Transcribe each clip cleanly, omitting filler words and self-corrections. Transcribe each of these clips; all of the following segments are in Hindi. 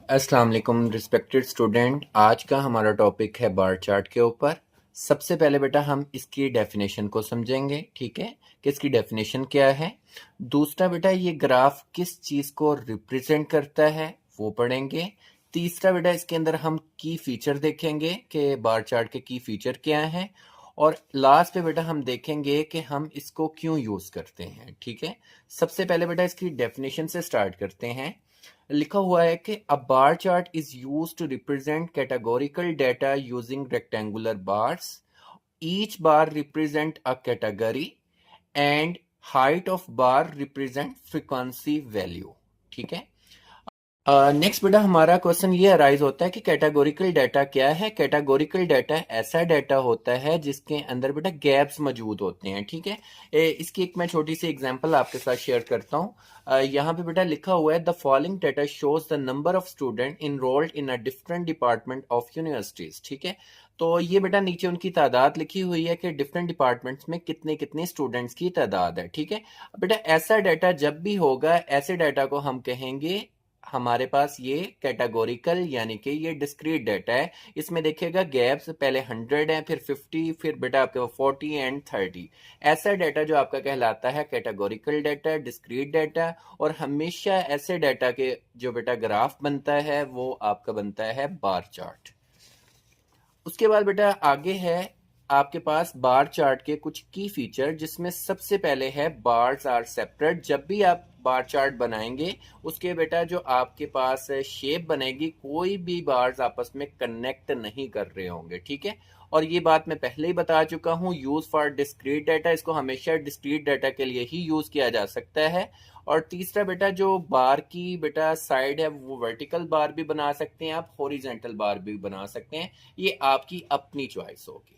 अस्सलाम वालेकुम रिस्पेक्टेड स्टूडेंट। आज का हमारा टॉपिक है बार चार्ट के ऊपर। सबसे पहले बेटा हम इसकी डेफिनेशन को समझेंगे, ठीक है, कि इसकी डेफिनेशन क्या है। दूसरा बेटा ये ग्राफ किस चीज़ को रिप्रेजेंट करता है वो पढ़ेंगे। तीसरा बेटा इसके अंदर हम की फीचर देखेंगे कि बार चार्ट के की फीचर क्या हैं। और लास्ट पे बेटा हम देखेंगे कि हम इसको क्यों यूज़ करते हैं, ठीक है। सबसे पहले बेटा इसकी डेफिनेशन से स्टार्ट करते हैं। लिखा हुआ है कि a bar chart is used to represent categorical data using rectangular bars. Each bar represent a category and height of bar represent frequency value, ठीक है। नेक्स्ट बेटा हमारा क्वेश्चन ये अराइज होता है कि कैटेगोरिकल डाटा क्या है। कैटेगोरिकल डाटा ऐसा डाटा होता है जिसके अंदर बेटा गैप्स मौजूद होते हैं, ठीक है। इसकी एक मैं छोटी सी एग्जांपल आपके साथ शेयर करता हूँ। यहाँ पे बेटा लिखा हुआ है the following data shows the number of student enrolled in a different department of universities, ठीक है। तो ये बेटा नीचे उनकी तादाद लिखी हुई है कि डिफरेंट डिपार्टमेंट्स में कितने कितने स्टूडेंट्स की तादाद है, ठीक है। बेटा ऐसा डाटा जब भी होगा ऐसे डाटा को हम कहेंगे, हमारे पास ये कैटेगोरिकल यानी कि ये डिस्क्रीट डाटा है। इसमें देखिएगा गैप्स पहले 100 है, फिर 50, फिर बेटा आपके 40 एंड 30। ऐसा डाटा जो आपका कहलाता है कैटेगोरिकल डाटा, डिस्क्रीट डाटा। और हमेशा ऐसे डाटा के जो बेटा ग्राफ बनता है वो आपका बनता है बार चार्ट। उसके बाद बेटा आगे है आपके पास बार चार्ट के कुछ की फीचर, जिसमें सबसे पहले है बार्स आर सेपरेट। जब भी आप बार चार्ट बनाएंगे उसके बेटा जो आपके पास शेप बनेगी, कोई भी बार्स आपस में कनेक्ट नहीं कर रहे होंगे, ठीक है। और ये बात मैं पहले ही बता चुका हूँ, यूज फॉर डिस्क्रीट डाटा, इसको हमेशा डिस्क्रीट डाटा के लिए ही यूज किया जा सकता है। और तीसरा बेटा जो बार की बेटा साइड है वो वर्टिकल बार भी बना सकते हैं आप, हॉरिजॉन्टल बार भी बना सकते हैं, ये आपकी अपनी चॉइस होगी।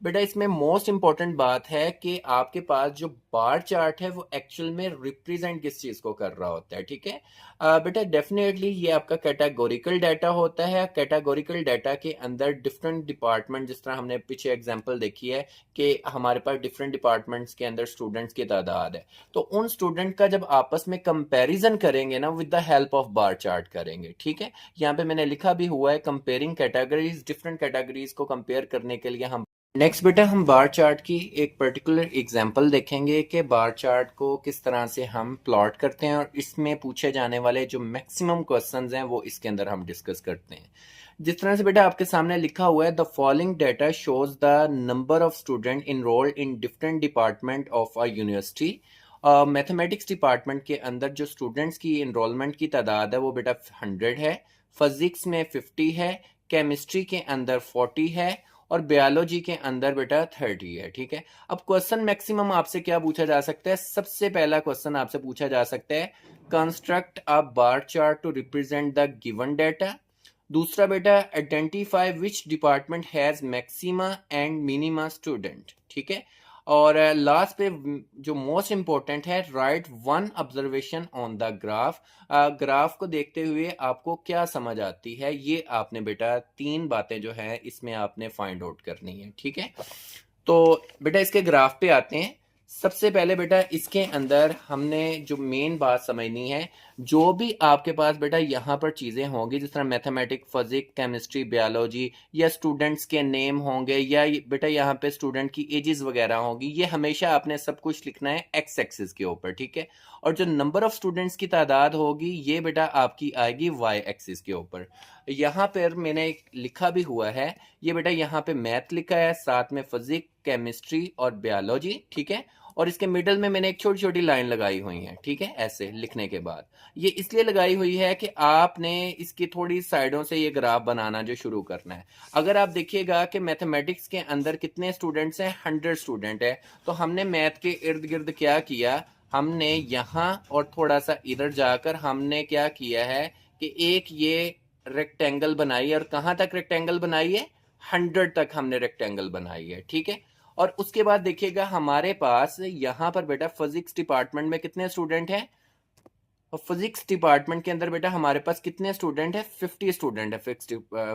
बेटा इसमें मोस्ट इंपॉर्टेंट बात है कि आपके पास जो बार चार्ट है वो एक्चुअल में रिप्रेजेंट किस चीज को कर रहा होता है, ठीक है। बेटा डेफिनेटली ये आपका कैटेगोरिकल डाटा होता है। कैटेगोरिकल डाटा के अंदर डिफरेंट डिपार्टमेंट, जिस तरह हमने पीछे एग्जांपल देखी है कि हमारे पास डिफरेंट डिपार्टमेंट्स के अंदर स्टूडेंट्स की तादाद है, तो उन स्टूडेंट का जब आपस में कंपैरिजन करेंगे ना with the help of bar chart करेंगे, ठीक है। यहाँ पे मैंने लिखा भी हुआ है कंपेयरिंग कैटेगरीज, डिफरेंट कैटेगरीज को कंपेयर करने के लिए हम नेक्स्ट बेटा हम बार चार्ट की एक पर्टिकुलर एग्जांपल देखेंगे कि बार चार्ट को किस तरह से हम प्लॉट करते हैं, और इसमें पूछे जाने वाले जो मैक्सिमम क्वेश्चंस हैं वो इसके अंदर हम डिस्कस करते हैं। जिस तरह से बेटा आपके सामने लिखा हुआ है the following data shows the number of student enrolled in different department of a university. Mathematics department के अंदर जो स्टूडेंट्स की इनरोलमेंट की तादाद है वो बेटा 100 है, फिजिक्स में 50 है, केमिस्ट्री के अंदर 40 है, और बायोलॉजी के अंदर बेटा 30 है, ठीक है। अब क्वेश्चन मैक्सिमम आपसे क्या पूछा जा सकता है, सबसे पहला क्वेश्चन आपसे पूछा जा सकता है construct a bar chart to represent the given data. दूसरा बेटा identify which department has maxima and minima student, ठीक है। और लास्ट पे जो मोस्ट इंपॉर्टेंट है right one observation on the graph. Graph को देखते हुए आपको क्या समझ आती है, ये आपने बेटा 3 बातें जो है इसमें आपने फाइंड आउट करनी है, ठीक है। तो बेटा इसके ग्राफ पे आते हैं। सबसे पहले बेटा इसके अंदर हमने जो मेन बात समझनी है, जो भी आपके पास बेटा यहाँ पर चीज़ें होंगी जिस तरह मैथमेटिक्स, फिजिक्स, केमिस्ट्री, बायोलॉजी, या स्टूडेंट्स के नेम होंगे, या बेटा यहाँ पे स्टूडेंट की एजेस वगैरह होंगी, ये हमेशा आपने सब कुछ लिखना है एक्स एक्सिस के ऊपर, ठीक है। और जो नंबर ऑफ स्टूडेंट्स की तादाद होगी ये बेटा आपकी आएगी वाई एक्सिस के ऊपर। यहाँ पर मैंने लिखा भी हुआ है, ये बेटा यहाँ पे मैथ लिखा है, साथ में फिजिक्स, केमिस्ट्री और बायोलॉजी, ठीक है। और इसके मिडल में मैंने एक छोटी छोटी लाइन लगाई हुई है, ठीक है, ऐसे लिखने के बाद। ये इसलिए लगाई हुई है कि आपने इसकी थोड़ी साइडों से ये ग्राफ बनाना जो शुरू करना है। अगर आप देखिएगा कि मैथमेटिक्स के अंदर कितने स्टूडेंट्स हैं, 100 स्टूडेंट है, तो हमने मैथ के इर्द गिर्द क्या किया, हमने यहाँ और थोड़ा सा इधर जाकर हमने क्या किया है कि एक ये रेक्टेंगल बनाई है। और कहाँ तक रेक्टेंगल बनाई है, 100 तक हमने रेक्टेंगल बनाई है, ठीक है। और उसके बाद देखिएगा हमारे पास यहाँ पर बेटा फिजिक्स डिपार्टमेंट में कितने स्टूडेंट हैं, और फिजिक्स डिपार्टमेंट के अंदर बेटा हमारे पास कितने स्टूडेंट है, 50 स्टूडेंट है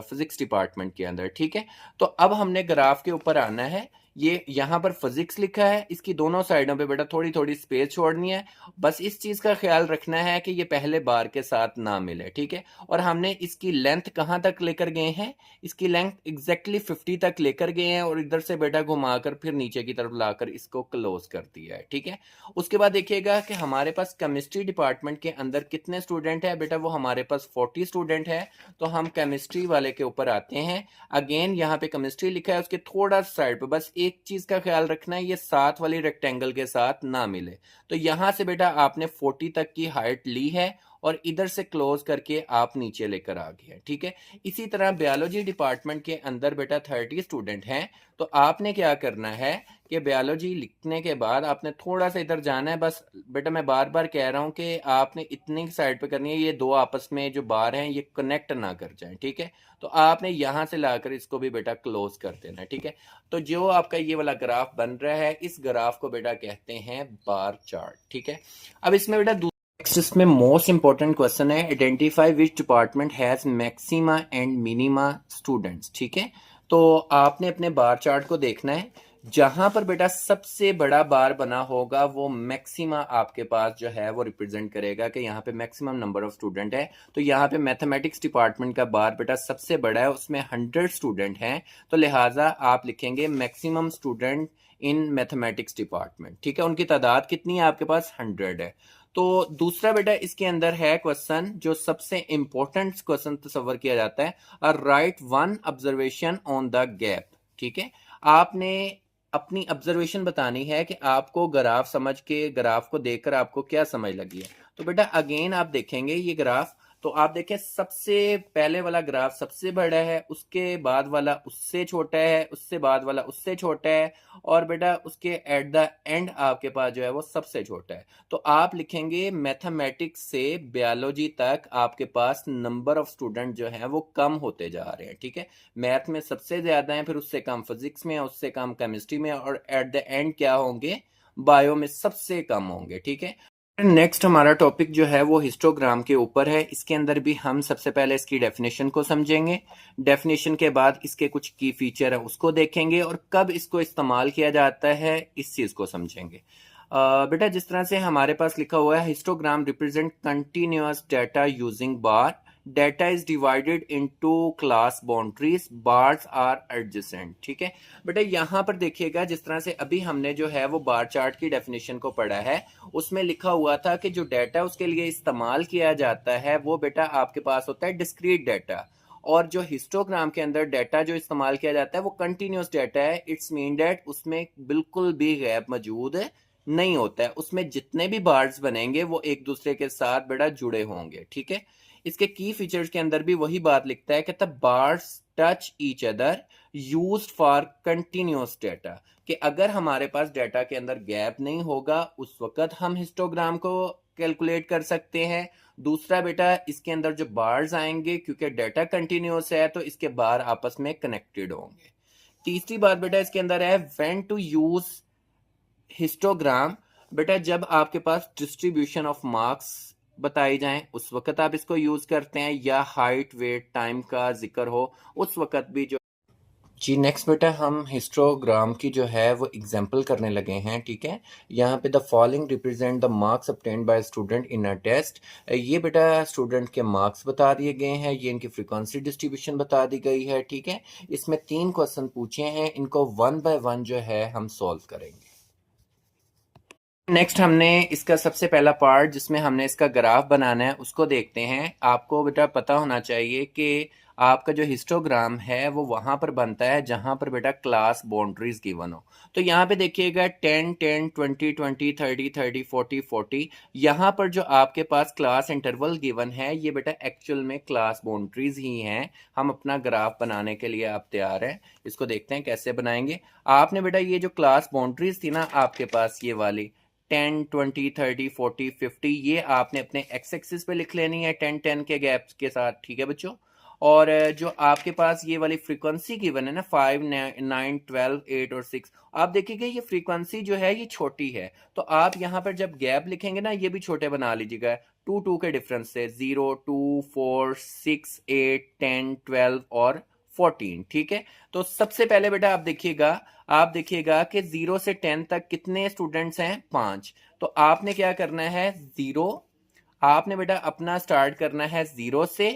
फिजिक्स डिपार्टमेंट के अंदर, ठीक है। तो अब हमने ग्राफ के ऊपर आना है। ये यहाँ पर फिजिक्स लिखा है, इसकी दोनों साइडों पे बेटा थोड़ी थोड़ी स्पेस छोड़नी है। बस इस चीज का ख्याल रखना है कि ये पहले बार के साथ ना मिले, ठीक है। और हमने इसकी लेंथ कहाँ तक लेकर गए हैं, इसकी लेंथ एग्जैक्टली 50 तक लेकर गए हैं और इधर से बेटा घुमाकर फिर नीचे की तरफ लाकर इसको क्लोज कर दिया है, ठीक है। उसके बाद देखिएगा कि हमारे पास केमिस्ट्री डिपार्टमेंट के अंदर कितने स्टूडेंट है बेटा, वो हमारे पास 40 स्टूडेंट है। तो हम केमिस्ट्री वाले के ऊपर आते हैं। अगेन यहाँ पे केमिस्ट्री लिखा है, उसके थोड़ा साइड पे बस एक चीज का ख्याल रखना है, ये साथ वाली रेक्टेंगल के साथ ना मिले। तो यहां से बेटा आपने 40 तक की हाइट ली है और इधर से क्लोज करके आप नीचे लेकर आ गए, ठीक है। इसी तरह बायोलॉजी डिपार्टमेंट के अंदर बेटा 30 स्टूडेंट हैं। तो आपने क्या करना है कि बायोलॉजी लिखने के बाद आपने थोड़ा सा इधर जाना है। बस बेटा मैं बार बार कह रहा हूं कि आपने इतनी साइड पे करनी है, ये दो आपस में जो बार हैं ये कनेक्ट ना कर जाएं, ठीक है। तो आपने यहां से लाकर इसको भी बेटा क्लोज कर देना, ठीक है। तो जो आपका ये वाला ग्राफ बन रहा है, इस ग्राफ को बेटा कहते हैं बार चार्ट, ठीक है। अब इसमें बेटा नेक्स्ट इसमें मोस्ट इंपॉर्टेंट क्वेश्चन है, identify which department has maxima and minima students, ठीक है। तो आपने अपने बार चार्ट को देखना है, जहां पर बेटा सबसे बड़ा बार बना होगा वो मैक्सिमा आपके पास जो है वो रिप्रेजेंट करेगा कि यहाँ पे मैक्सिमम नंबर ऑफ स्टूडेंट है। तो यहाँ पे मैथमेटिक्स डिपार्टमेंट का बार बेटा सबसे बड़ा है, उसमें 100 स्टूडेंट हैं। तो लिहाजा आप लिखेंगे maximum student in mathematics department, ठीक है। उनकी तादाद कितनी है आपके पास, 100 है। तो दूसरा बेटा इसके अंदर है क्वेश्चन, जो सबसे इंपॉर्टेंट क्वेश्चन तस्वर किया जाता है, right one observation on the gap, ठीक है। आपने अपनी ऑब्जर्वेशन बतानी है कि आपको ग्राफ समझ के, ग्राफ को देखकर आपको क्या समझ लगी है। तो बेटा अगेन आप देखेंगे ये ग्राफ, तो आप देखें सबसे पहले वाला ग्राफ सबसे बड़ा है, उसके बाद वाला उससे छोटा है, उससे बाद वाला उससे छोटा है, और बेटा उसके एट द एंड आपके पास जो है वो सबसे छोटा है। तो आप लिखेंगे मैथमेटिक्स से बायोलॉजी तक आपके पास नंबर ऑफ स्टूडेंट जो है वो कम होते जा रहे हैं, ठीक है। मैथ में सबसे ज्यादा है, फिर उससे कम फिजिक्स में, उससे कम केमिस्ट्री में, और एट द एंड क्या होंगे, बायो में सबसे कम होंगे, ठीक है। नेक्स्ट हमारा टॉपिक जो है वो हिस्टोग्राम के ऊपर है। इसके अंदर भी हम सबसे पहले इसकी डेफिनेशन को समझेंगे, डेफिनेशन के बाद इसके कुछ की फीचर है उसको देखेंगे, और कब इसको इस्तेमाल किया जाता है इस चीज को समझेंगे। बेटा जिस तरह से हमारे पास लिखा हुआ है, histogram represent continuous data using bar, data is divided into class boundaries, bars are adjacent, ठीक है। बेटा यहाँ पर देखिएगा, जिस तरह से अभी हमने जो है वो बार चार्ट की डेफिनेशन को पढ़ा है, उसमें लिखा हुआ था कि जो डाटा उसके लिए इस्तेमाल किया जाता है वो बेटा आपके पास होता है डिस्क्रीट डाटा, और जो हिस्टोग्राम के अंदर डाटा जो इस्तेमाल किया जाता है वो कंटिन्यूस डाटा है। इट्स मीन दैट उसमें बिल्कुल भी गैप मौजूद नहीं होता है, उसमें जितने भी बार्स बनेंगे वो एक दूसरे के साथ बेटा जुड़े होंगे, ठीक है। इसके की फीचर्स के अंदर भी वही बात लिखता है कि the bars touch each other used for continuous data, कि अगर हमारे पास डाटा के अंदर गैप नहीं होगा उस वक्त हम हिस्टोग्राम को कैलकुलेट कर सकते हैं। दूसरा बेटा इसके अंदर जो बार्स आएंगे, क्योंकि डाटा कंटिन्यूअस है तो इसके बार आपस में कनेक्टेड होंगे। तीसरी बात बेटा इसके अंदर है व्हेन टू यूज हिस्टोग्राम, बेटा जब आपके पास डिस्ट्रीब्यूशन ऑफ मार्क्स बताई जाएं उस वक्त आप इसको यूज करते हैं, या हाइट वेट टाइम का जिक्र हो उस वक्त भी जो जी। नेक्स्ट बेटा हम हिस्टोग्राम की जो है वो एग्जांपल करने लगे हैं, ठीक है। यहाँ पे the following represent the marks obtained by student in a test. ये बेटा स्टूडेंट के मार्क्स बता दिए गए हैं, ये इनकी फ्रीक्वेंसी डिस्ट्रीब्यूशन बता दी गई है, ठीक है। इसमें 3 क्वेश्चन पूछे हैं, इनको 1 बाय 1 जो है हम सॉल्व करेंगे। नेक्स्ट हमने इसका सबसे पहला पार्ट जिसमें हमने इसका ग्राफ बनाना है उसको देखते हैं। आपको बेटा पता होना चाहिए कि आपका जो हिस्टोग्राम है वो वहां पर बनता है जहां पर बेटा क्लास बाउंड्रीज गिवन हो। तो यहाँ पे देखिएगा 10 10 20 20 30 30 40 40, यहाँ पर जो आपके पास क्लास इंटरवल गिवन है ये बेटा एक्चुअल में क्लास बाउंड्रीज ही हैं। हम अपना ग्राफ बनाने के लिए आप तैयार हैं, इसको देखते हैं कैसे बनाएंगे। आपने बेटा ये जो क्लास बाउंड्रीज थी ना आपके पास, ये वाली 10 20 30 40 50, ये आपने अपने एक्स एक्सिस पे लिख लेनी है 10 10 के गैप्स के साथ, ठीक है बच्चों। और जो आपके पास ये वाली फ्रीक्वेंसी गिवन है ना 5 9 12 8 और 6, आप देखिएगा ये फ्रीक्वेंसी जो है ये छोटी है, तो आप यहाँ पर जब गैप लिखेंगे ना ये भी छोटे बना लीजिएगा 2 2 के डिफरेंस से, 0 2 4 6 8 10 12 और 14, ठीक है। तो सबसे पहले बेटा आप देखिएगा कि 0 से 10 तक कितने स्टूडेंट्स हैं, 5। तो आपने क्या करना है, आपने बेटा अपना स्टार्ट करना है 0 से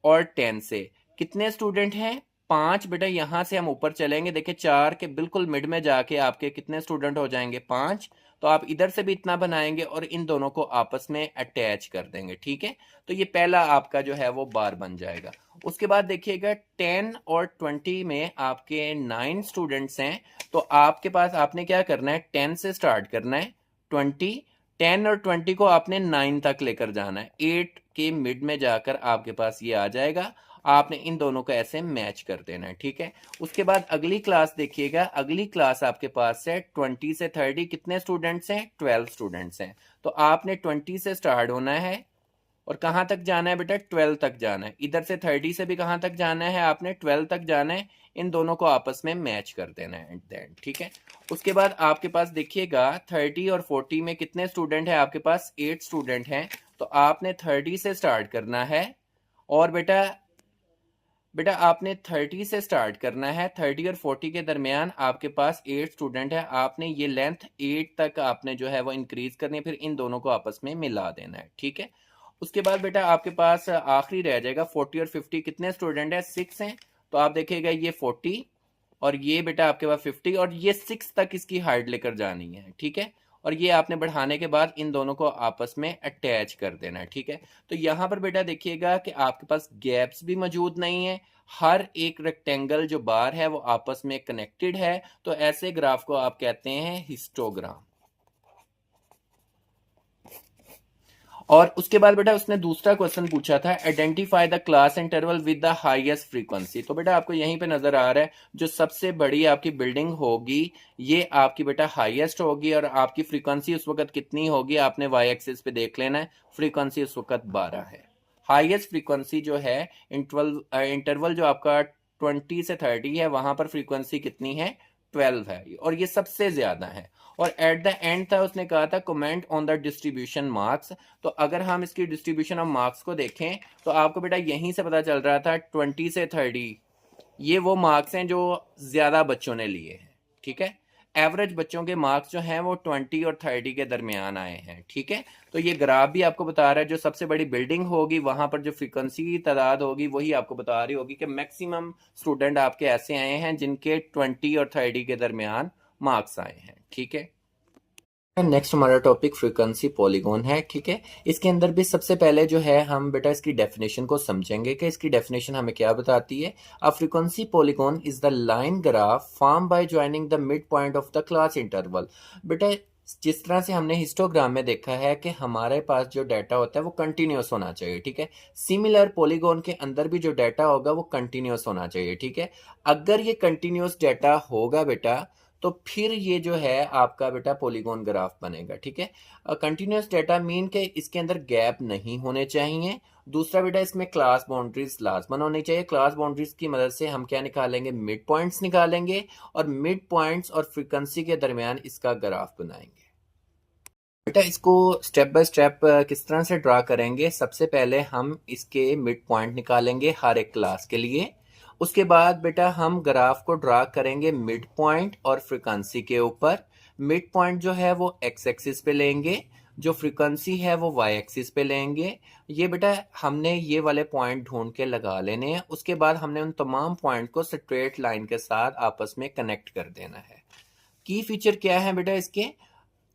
और 10 से। कितने स्टूडेंट हैं, 5। बेटा यहां से हम ऊपर चलेंगे, देखिए 4 के बिल्कुल मिड में जाके आपके कितने स्टूडेंट हो जाएंगे, 5। तो आप इधर से भी इतना बनाएंगे और इन दोनों को आपस में अटैच कर देंगे, ठीक है। तो ये पहला आपका जो है वो बार बन जाएगा। उसके बाद देखिएगा 10 और 20 में आपके 9 स्टूडेंट्स हैं। तो आपके पास आपने क्या करना है, 10 से स्टार्ट करना है, 10 और 20 को आपने 9 तक लेकर जाना है, 8 के मिड में जाकर आपके पास ये आ जाएगा। आपने इन दोनों को ऐसे मैच कर देना है, ठीक है। उसके बाद अगली क्लास देखिएगा, अगली क्लास आपके पास है 20 से 30, कितने स्टूडेंट्स हैं, 12 स्टूडेंट्स हैं। तो आपने 20 से स्टार्ट होना है और कहां तक जाना है बेटा, 12 तक जाना है। इधर से 30 से भी कहां तक जाना है, आपने 12 तक जाना है। इन दोनों को आपस में मैच कर देना है एट द एंड, ठीक है। उसके बाद आपके पास देखिएगा 30 और 40 में कितने स्टूडेंट हैं, आपके पास 8 स्टूडेंट हैं। तो आपने 30 से स्टार्ट करना है और बेटा आपने 30 से स्टार्ट करना है, 30 और 40 के दरमियान आपके पास 8 स्टूडेंट है। आपने ये लेंथ 8 तक आपने जो है वो इंक्रीज करनी है, फिर इन दोनों को आपस में मिला देना है, ठीक है। उसके बाद बेटा आपके पास आखिरी रह जाएगा 40 और 50, कितने स्टूडेंट है, 6 हैं। तो आप देखिएगा ये 40 और ये बेटा आपके पास 50 और ये 6 तक इसकी हाइट लेकर जानी है, ठीक है। और ये आपने बढ़ाने के बाद इन दोनों को आपस में अटैच कर देना है, ठीक है। तो यहां पर बेटा देखिएगा कि आपके पास गैप्स भी मौजूद नहीं है, हर एक रेक्टेंगल जो बार है वो आपस में कनेक्टेड है। तो ऐसे ग्राफ को आप कहते हैं हिस्टोग्राम। और उसके बाद बेटा उसने दूसरा क्वेश्चन पूछा था, identify the class interval with the highest frequency. तो बेटा आपको यहीं पे नजर आ रहा है, जो सबसे बड़ी आपकी बिल्डिंग होगी ये आपकी बेटा हाईएस्ट होगी और आपकी फ्रीक्वेंसी उस वक्त कितनी होगी, आपने वाई एक्सिस पे देख लेना है। फ्रीक्वेंसी उस वक्त 12 है। हाईएस्ट फ्रीक्वेंसी जो है इंटरवल जो आपका 20 से 30 है, वहां पर फ्रीक्वेंसी कितनी है, 12 है और ये सबसे ज्यादा है। और एट द एंड था, उसने कहा था comment on the distribution marks. तो अगर हम इसकी डिस्ट्रीब्यूशन ऑफ मार्क्स को देखें तो आपको बेटा यहीं से पता चल रहा था 20 से 30 ये वो मार्क्स हैं जो ज्यादा बच्चों ने लिए हैं, ठीक है। एवरेज बच्चों के मार्क्स जो हैं वो 20 और 30 के दरमियान आए हैं, ठीक है। तो ये ग्राफ भी आपको बता रहा है, जो सबसे बड़ी बिल्डिंग होगी वहां पर जो फ्रीक्वेंसी की तादाद होगी वही आपको बता रही होगी कि मैक्सिमम स्टूडेंट आपके ऐसे आए हैं जिनके 20 और 30 के दरमियान मार्क्स आए हैं, ठीक है। नेक्स्ट हमारा टॉपिक फ्रीक्वेंसी पॉलीगॉन है, ठीक है। इसके अंदर भी सबसे पहले जो है हम बेटा इसकी डेफिनेशन को समझेंगे कि इसकी डेफिनेशन हमें क्या बताती है। A frequency polygon is the line graph form by joining the mid point of the class interval. बेटा जिस तरह से हमने हिस्टोग्राम में देखा है कि हमारे पास जो डाटा होता है वो कंटिन्यूस होना चाहिए, ठीक है। सिमिलर पॉलीगॉन के अंदर भी जो डाटा होगा वो कंटिन्यूस होना चाहिए, ठीक है। अगर ये कंटिन्यूस डाटा होगा बेटा तो फिर ये जो है आपका बेटा पॉलीगॉन ग्राफ बनेगा, ठीक है। कंटिन्यूस डाटा मीन के इसके अंदर गैप नहीं होने चाहिए। दूसरा बेटा इसमें क्लास बाउंड्रीज लाजमन होनी चाहिए। क्लास बाउंड्रीज की मदद से हम क्या निकालेंगे, मिड पॉइंट्स निकालेंगे और मिड पॉइंट्स और फ्रीक्वेंसी के दरमियान इसका ग्राफ बनाएंगे। बेटा इसको स्टेप बाय स्टेप किस तरह से ड्रा करेंगे, सबसे पहले हम इसके मिड पॉइंट निकालेंगे हर एक क्लास के लिए। उसके बाद बेटा हम ग्राफ को ड्रा करेंगे मिड पॉइंट और फ्रीक्वेंसी के ऊपर। मिड पॉइंट जो है वो एक्स एक्सिस पे लेंगे, जो फ्रीक्वेंसी है वो वाई एक्सिस पे लेंगे। ये बेटा हमने ये वाले पॉइंट ढूंढ के लगा लेने हैं। उसके बाद हमने उन तमाम पॉइंट को स्ट्रेट लाइन के साथ आपस में कनेक्ट कर देना है। की फीचर क्या है बेटा इसके,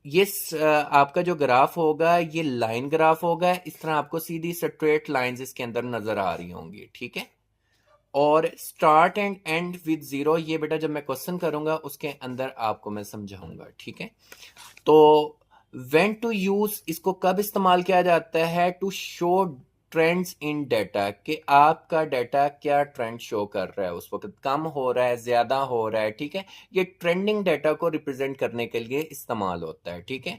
ये आपका जो ग्राफ होगा ये लाइन ग्राफ होगा। इस तरह आपको सीधी स्ट्रेट लाइंस इसके अंदर नजर आ रही होंगी, ठीक है। और start and and with zero, ये बेटा जब मैं क्वेश्चन करूंगा उसके अंदर आपको मैं समझाऊंगा, ठीक है। तो व्हेन टू यूज, इसको कब इस्तेमाल किया जाता है, to show trends in data, कि आपका डाटा क्या ट्रेंड शो कर रहा है, उस वक्त कम हो रहा है, ज्यादा हो रहा है, ठीक है। ये ट्रेंडिंग डाटा को रिप्रेजेंट करने के लिए इस्तेमाल होता है, ठीक है।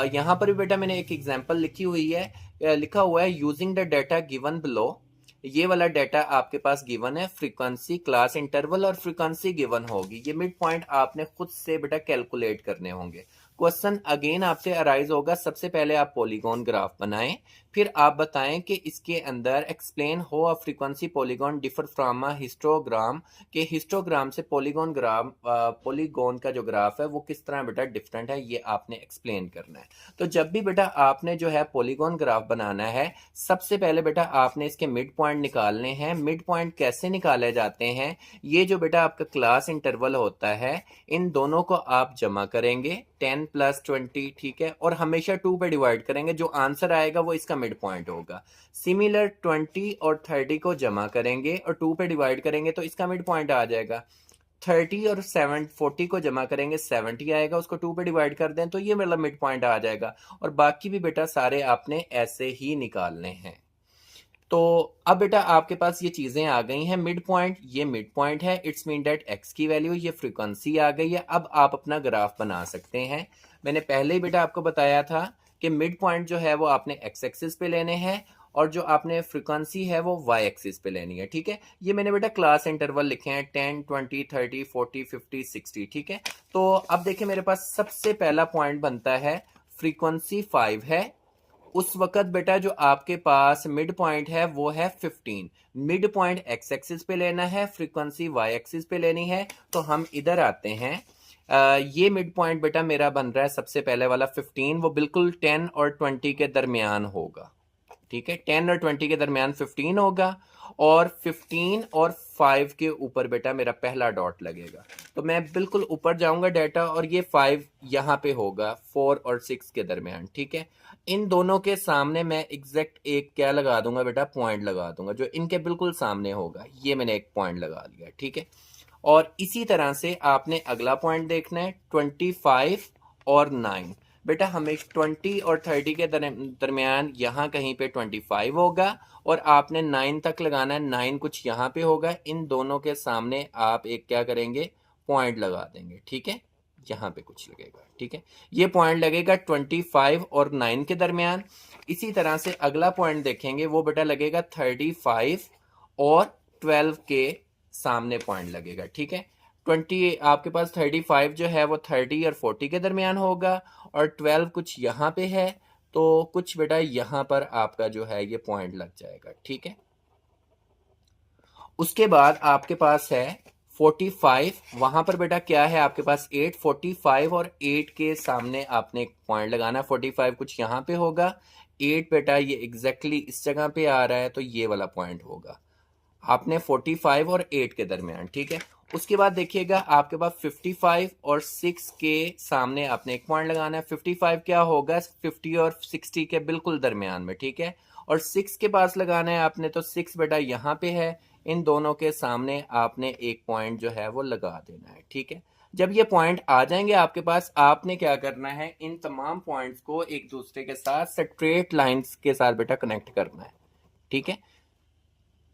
यहाँ पर भी बेटा मैंने एक एग्जांपल लिखी हुई है, लिखा हुआ है using the data given below. ये वाला डाटा आपके पास गिवन है, फ्रीक्वेंसी, क्लास इंटरवल और फ्रीक्वेंसी गिवन होगी। ये मिड पॉइंट आपने खुद से बेटा कैलकुलेट करने होंगे। क्वेश्चन अगेन आपसे अराइज होगा, सबसे पहले आप पॉलीगॉन ग्राफ बनाएं, फिर आप बताएं कि इसके अंदर एक्सप्लेन हो a frequency polygon differ from a histogram, के हिस्टोग्राम से पॉलीगॉन का जो ग्राफ है वो किस तरह बेटा डिफरेंट है, ये आपने एक्सप्लेन करना है। तो जब भी बेटा आपने जो है पॉलीगॉन ग्राफ बनाना है, सबसे पहले बेटा आपने इसके मिड पॉइंट निकालने हैं। मिड पॉइंट कैसे निकाले जाते हैं, ये जो बेटा आपका क्लास इंटरवल होता है, इन दोनों को आप जमा करेंगे 10 प्लस 20, ठीक है, और हमेशा 2 पे डिवाइड करेंगे, जो आंसर आएगा वो इसका मिड पॉइंट होगा। सिमिलर 20 और 30 को जमा करेंगे और 2 पे डिवाइड करेंगे तो इसका मिड पॉइंट आ जाएगा। 30 और 40 को जमा करेंगे 70 आएगा, उसको 2 पे डिवाइड कर दें तो ये मतलब मिड पॉइंट आ जाएगा। और बाकी भी बेटा सारे आपने ऐसे ही निकालने हैं। तो अब बेटा आपके पास ये चीजें आ गई हैं। मिड पॉइंट, ये मिड पॉइंट है, इट्स मीन दैट एक्स की वैल्यू, ये फ्रीक्वेंसी आ गई है। अब आप अपना ग्राफ बना सकते हैं। मैंने पहले ही बेटा आपको बताया था कि मिड पॉइंट जो है वो आपने एक्स एक्सिस पे लेने हैं और जो आपने फ्रीक्वेंसी है वो वाई एक्सिस पे लेनी है, ठीक है। ये मैंने बेटा क्लास इंटरवल लिखे हैं 10, 20, 30, 40, 50, 60, ठीक है। तो अब देखिए मेरे पास सबसे पहला पॉइंट बनता है, फ्रीक्वेंसी 5 है। उस वक्त बेटा जो आपके पास मिड पॉइंट है वो है 15। मिड पॉइंट एक्स एक्सिस पे लेना है, फ्रीक्वेंसी वाई एक्सिस पे लेनी है। तो हम इधर आते हैं। ये मिड पॉइंट बेटा मेरा बन रहा है सबसे पहले वाला 15, वो बिल्कुल 10 और 20 के दरमियान होगा, ठीक है। 10 और 20 के दरमियान 15 होगा और 15 और 5 के ऊपर बेटा मेरा पहला डॉट लगेगा। तो मैं बिल्कुल ऊपर जाऊंगा डाटा और ये 5 यहाँ पे होगा 4 और 6 के दरमियान, ठीक है। इन दोनों के सामने मैं एग्जैक्ट एक क्या लगा दूंगा बेटा, पॉइंट लगा दूंगा जो इनके बिल्कुल सामने होगा। ये मैंने एक पॉइंट लगा दिया, ठीक है। और इसी तरह से आपने अगला पॉइंट देखना है 25 और 9। बेटा हमें 20 और 30 के दरमियान यहाँ कहीं पे 25 होगा और आपने 9 तक लगाना है। 9 कुछ यहाँ पे होगा, इन दोनों के सामने आप एक क्या करेंगे, पॉइंट लगा देंगे, ठीक है। यहाँ पे कुछ लगेगा, ठीक है। ये पॉइंट लगेगा 25 और 9 के दरमियान। इसी तरह से अगला पॉइंट देखेंगे, वो बेटा लगेगा 35 और 12 के सामने पॉइंट लगेगा, ठीक है। 20 आपके पास 35 जो है वो 30 और 40 के दरमियान होगा और 12 कुछ यहाँ पे है, तो कुछ बेटा यहाँ पर आपका जो है ये पॉइंट लग जाएगा, ठीक है। उसके बाद आपके पास है 45, वहां पर बेटा क्या है आपके पास 8, 45 और 8 के सामने आपने एक पॉइंट लगाना। 45 कुछ यहाँ पे होगा, 8 बेटा ये एग्जैक्टली इस जगह पे आ रहा है, तो ये वाला पॉइंट होगा आपने 45 और 8 के दरमियान, ठीक है। उसके बाद देखिएगा आपके पास 55 और 6 के सामने आपने एक पॉइंट लगाना है। 55 क्या होगा, 50 और 60 के बिल्कुल दरमियान में, ठीक है। और 6 के पास लगाना है आपने, तो 6 बेटा यहाँ पे है, इन दोनों के सामने आपने एक पॉइंट जो है वो लगा देना है, ठीक है। जब ये पॉइंट आ जाएंगे आपके पास, आपने क्या करना है, इन तमाम पॉइंट्स को एक दूसरे के साथ स्ट्रेट लाइंस के साथ बेटा कनेक्ट करना है, ठीक है।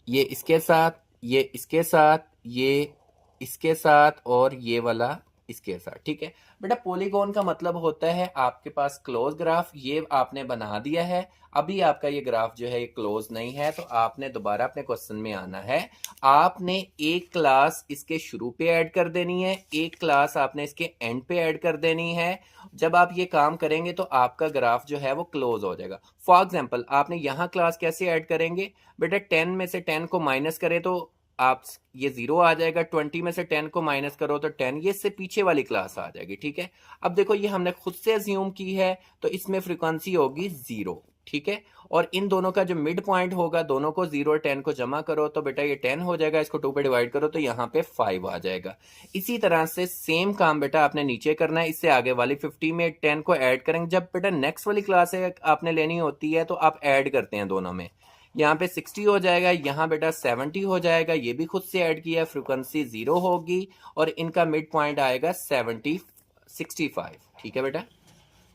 ये इसके साथ, ये इसके साथ, ये इसके साथ और ये वाला इसके साथ, ठीक है। बेटा पॉलीगॉन का मतलब होता है आपके पास क्लोज ग्राफ, ये आपने बना दिया है। अभी आपका ये ग्राफ जो है ये क्लोज नहीं है, तो आपने दोबारा अपने क्वेश्चन में आना है। आपने एक क्लास इसके शुरू पे ऐड कर देनी है, एक क्लास आपने इसके एंड पे ऐड कर देनी है। जब आप ये काम करेंगे तो आपका ग्राफ जो है वो क्लोज हो जाएगा। फॉर एग्जाम्पल आपने यहाँ क्लास कैसे ऐड करेंगे, बेटा 10 में से 10 को माइनस करें तो आप ये 0 आ जाएगा। 20 में से 10 को माइनस करो तो 10, ये इससे पीछे वाली क्लास आ जाएगी, ठीक है। अब देखो ये हमने खुद से अज्यूम की है, तो इसमें फ्रीक्वेंसी होगी 0, ठीक है। और इन दोनों का जो मिड पॉइंट होगा, दोनों को 0 और 10 को जमा करो तो बेटा ये 10 हो जाएगा, इसको 2 पे डिवाइड करो तो यहाँ पे 5 आ जाएगा। इसी तरह से सेम काम बेटा आपने नीचे करना है। इससे आगे वाली 50 में 10 को ऐड करेंगे। जब बेटा नेक्स्ट वाली क्लास है आपने लेनी होती है तो आप ऐड करते हैं दोनों में, यहाँ पे 60 हो जाएगा, यहाँ बेटा 70 हो जाएगा, ये भी खुद से ऐड किया, फ्रीक्वेंसी 0 होगी और इनका मिड पॉइंट आएगा 65, ठीक है बेटा।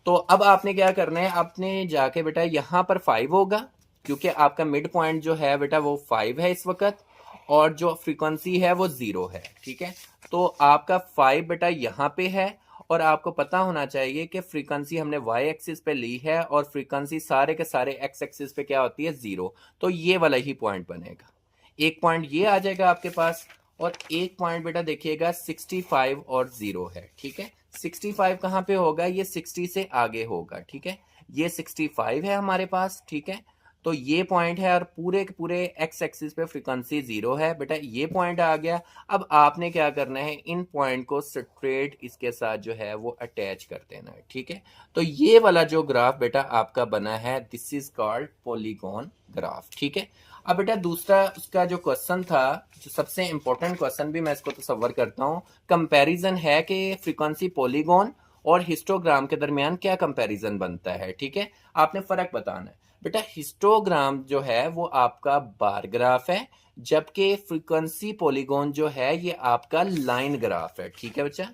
तो अब आपने क्या करना है, आपने जाके बेटा यहाँ पर 5 होगा, क्योंकि आपका मिड पॉइंट जो है बेटा वो 5 है इस वक्त, और जो फ्रीक्वेंसी है वो 0 है, ठीक है। तो आपका 5 बेटा यहाँ पे है और आपको पता होना चाहिए कि फ्रीक्वेंसी हमने वाई एक्सिस पे ली है और फ्रीक्वेंसी सारे के सारे एक्स एक्सिस पे क्या होती है, 0। तो ये वाला ही पॉइंट बनेगा। एक पॉइंट ये आ जाएगा आपके पास और एक पॉइंट बेटा देखिएगा 65 और 0 है, ठीक है। 65 कहाँ पे होगा, ये 60 से आगे होगा, ठीक है। ये 65 है हमारे पास, ठीक है। तो ये पॉइंट है और पूरे के पूरे एक्स एक्सिस पे फ्रीक्वेंसी 0 है बेटा, ये पॉइंट आ गया। अब आपने क्या करना है, इन पॉइंट को स्ट्रेट इसके साथ जो है वो अटैच कर देना है, ठीक है। तो ये वाला जो ग्राफ बेटा आपका बना है, this is called polygon graph, ठीक है। अब बेटा दूसरा उसका जो क्वेश्चन था, जो सबसे इंपॉर्टेंट क्वेश्चन भी मैं इसको तसव्वुर करता हूँ, कंपैरिजन है कि फ्रीक्वेंसी पॉलीगॉन और हिस्टोग्राम के दरमियान क्या कंपैरिजन बनता है, ठीक है। आपने फर्क बताना है बेटा। हिस्टोग्राम जो है वो आपका बार ग्राफ है, जबकि फ्रीक्वेंसी पॉलीगॉन जो है ये आपका लाइन ग्राफ है, ठीक है बच्चा।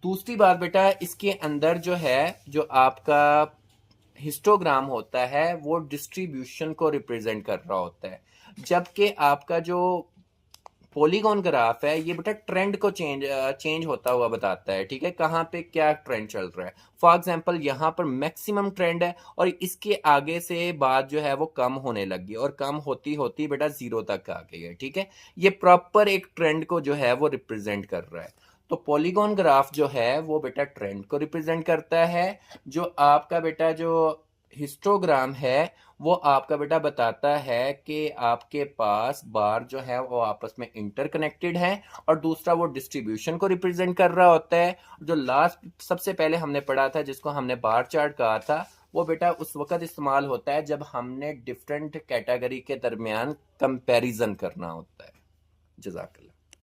दूसरी बात बेटा, इसके अंदर जो है जो आपका हिस्टोग्राम होता है वो डिस्ट्रीब्यूशन को रिप्रेजेंट कर रहा होता है, जबकि आपका जो पॉलीगॉन ग्राफ है ये बेटा ट्रेंड को चेंज होता हुआ बताता है, ठीक है। कहाँ पे क्या ट्रेंड चल रहा है। फॉर एग्जांपल यहाँ पर मैक्सिमम ट्रेंड है और इसके आगे से बात जो है वो कम होने लगी और कम होती होती बेटा 0 तक आ गई है, ठीक है। ये प्रॉपर एक ट्रेंड को जो है वो रिप्रेजेंट कर रहा है। तो पॉलीगॉन ग्राफ जो है वो बेटा ट्रेंड को रिप्रेजेंट करता है। जो आपका बेटा जो हिस्टोग्राम है वो आपका बेटा बताता है कि आपके पास बार जो है वो आपस में इंटरकनेक्टेड है, और दूसरा वो डिस्ट्रीब्यूशन को रिप्रेजेंट कर रहा होता है। जो लास्ट सबसे पहले हमने पढ़ा था जिसको हमने बार चार्ट कहा था, वो बेटा उस वक्त इस्तेमाल होता है जब हमने डिफरेंट कैटेगरी के दरमियान कंपैरिजन करना होता है। जज़ाकल्लाह।